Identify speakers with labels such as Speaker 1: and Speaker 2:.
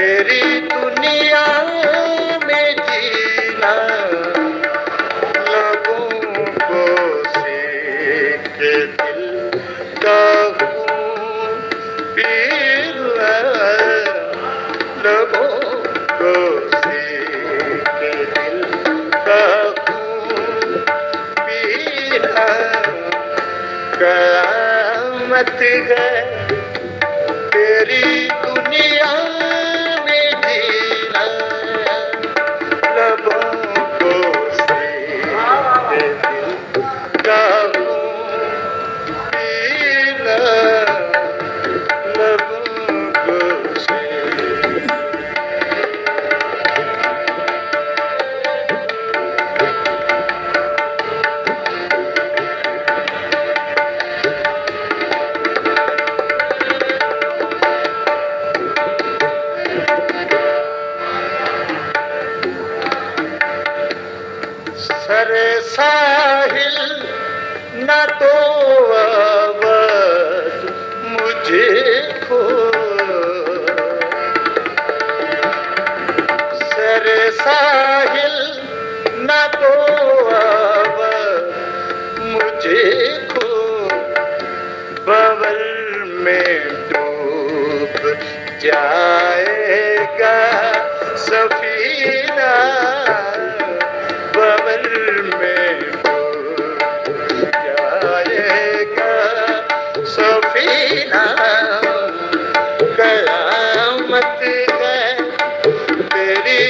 Speaker 1: तेरी दुनिया में जीना लबों को सीख के दिल का खून पीना, लबों को सीख के दिल का खून पीना। कयामत है तेरी दुनिया में जीना, लबों को सीख के दिल का खून पीना, लबों को सीख। सरे साहिल न तो आवाज़ मुझे खो, सरे साहिल न तो आवाज़ मुझे खो, बवल में डूब जाएगा सफीना, बवल में डूब जाएगा सफीना। कयामत है तेरी